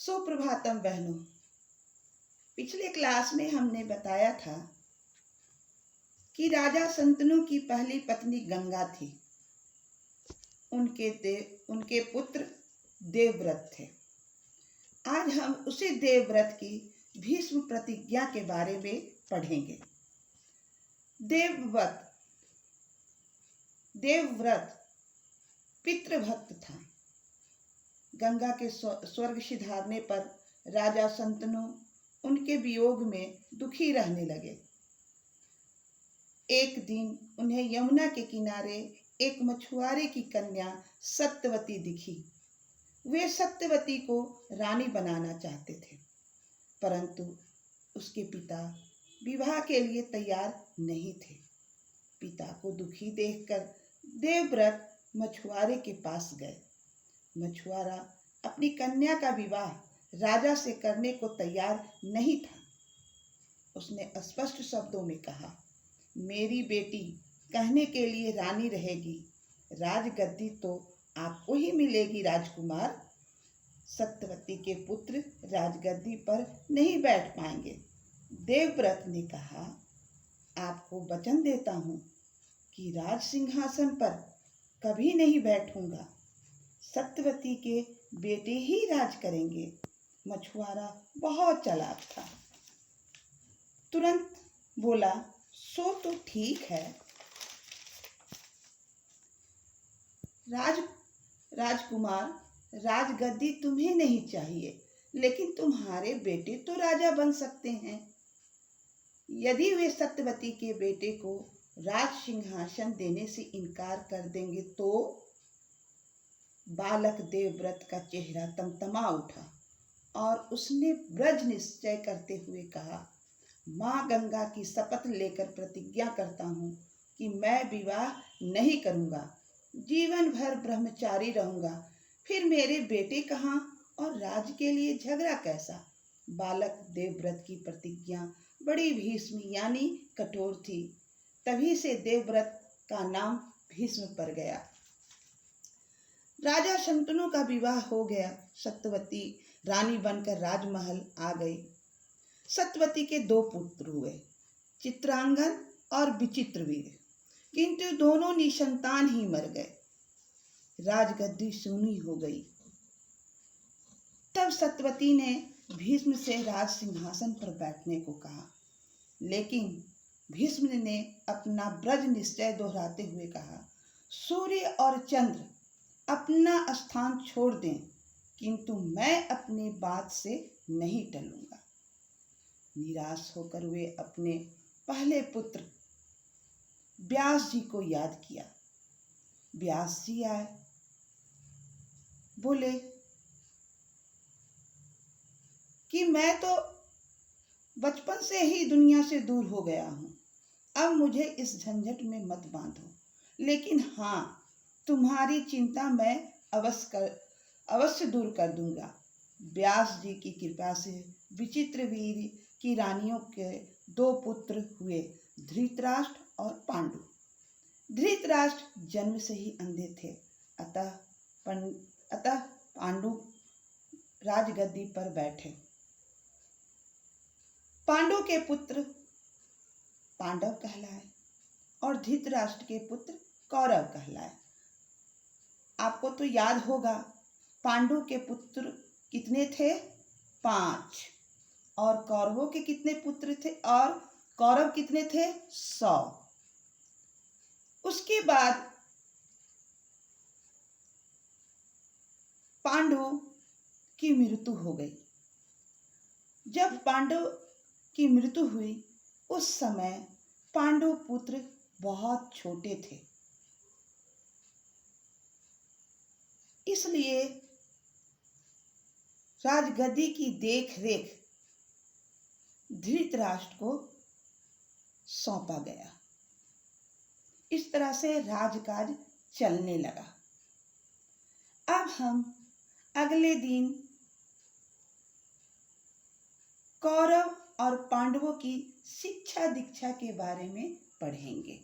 सुप्रभातम बहनों। पिछले क्लास में हमने बताया था कि राजा शंतनु की पहली पत्नी गंगा थी। उनके पुत्र देवव्रत थे। आज हम उसी देवव्रत की भीष्म प्रतिज्ञा के बारे में पढ़ेंगे। देवव्रत पितृभक्त था। गंगा के स्वर्ग सिधारने पर राजा शंतनु उनके वियोग में दुखी रहने लगे। एक दिन उन्हें यमुना के किनारे एक मछुआरे की कन्या सत्यवती दिखी। वे सत्यवती को रानी बनाना चाहते थे, परंतु उसके पिता विवाह के लिए तैयार नहीं थे। पिता को दुखी देखकर देवव्रत मछुआरे के पास गए। मछुआरा अपनी कन्या का विवाह राजा से करने को तैयार नहीं था। उसने स्पष्ट शब्दों में कहा, मेरी बेटी कहने के लिए रानी रहेगी, राजगद्दी तो आपको ही मिलेगी राजकुमार। सत्यवती के पुत्र राजगद्दी पर नहीं बैठ पाएंगे। देवव्रत ने कहा, आपको वचन देता हूँ कि राज सिंहासन पर कभी नहीं बैठूंगा। सत्यवती के बेटे ही राज करेंगे। मछुआरा बहुत चालाक था। तुरंत बोला, सो तो ठीक है। राजकुमार, राजगद्दी तुम्हें नहीं चाहिए, लेकिन तुम्हारे बेटे तो राजा बन सकते हैं। यदि वे सत्यवती के बेटे को राज सिंहासन देने से इनकार कर देंगे तो? बालक देवव्रत का चेहरा तमतमा उठा और उसने ब्रज निश्चय करते हुए कहा, माँ गंगा की शपथ लेकर प्रतिज्ञा करता हूँ कि मैं विवाह नहीं करूँगा, जीवन भर ब्रह्मचारी रहूँगा। फिर मेरे बेटे कहाँ और राज के लिए झगड़ा कैसा? बालक देवव्रत की प्रतिज्ञा बड़ी भीष्म यानी कठोर थी। तभी से देवव्रत का नाम भीष्म पड़ गया। राजा शंतनु का विवाह हो गया। सत्यवती रानी बनकर राजमहल आ गई। सत्यवती के 2 पुत्र हुए, चित्रांगन और विचित्रवीर, किंतु दोनों निसंतान ही मर गए। राजगद्दी सूनी हो गई। तब सत्यवती ने भीष्म से राज सिंहासन पर बैठने को कहा, लेकिन भीष्म ने अपना ब्रज निश्चय दोहराते हुए कहा, सूर्य और चंद्र अपना स्थान छोड़ दें, किंतु मैं अपने बात से नहीं टलूंगा। निराश होकर वे अपने पहले पुत्र व्यास जी को याद किया। व्यास जी आए, बोले कि मैं तो बचपन से ही दुनिया से दूर हो गया हूँ, अब मुझे इस झंझट में मत बांधो, लेकिन हाँ, तुम्हारी चिंता मैं अवश्य दूर कर दूंगा। व्यास जी की कृपा से विचित्रवीर की रानियों के 2 पुत्र हुए, धृतराष्ट्र और पांडु। धृतराष्ट्र जन्म से ही अंधे थे, अतः पांडु राजगद्दी पर बैठे। पांडु के पुत्र पांडव कहलाए और धृतराष्ट्र के पुत्र कौरव कहलाए। आपको तो याद होगा, पांडु के पुत्र कितने थे? 5। और कौरवों के कितने पुत्र थे? और कौरव कितने थे? 100। उसके बाद पांडु की मृत्यु हो गई। जब पांडु की मृत्यु हुई, उस समय पांडु पुत्र बहुत छोटे थे। इसलिए राजगद्दी की देखरेख धृतराष्ट्र को सौंपा गया। इस तरह से राजकाज चलने लगा। अब हम अगले दिन कौरव और पांडवों की शिक्षा दीक्षा के बारे में पढ़ेंगे।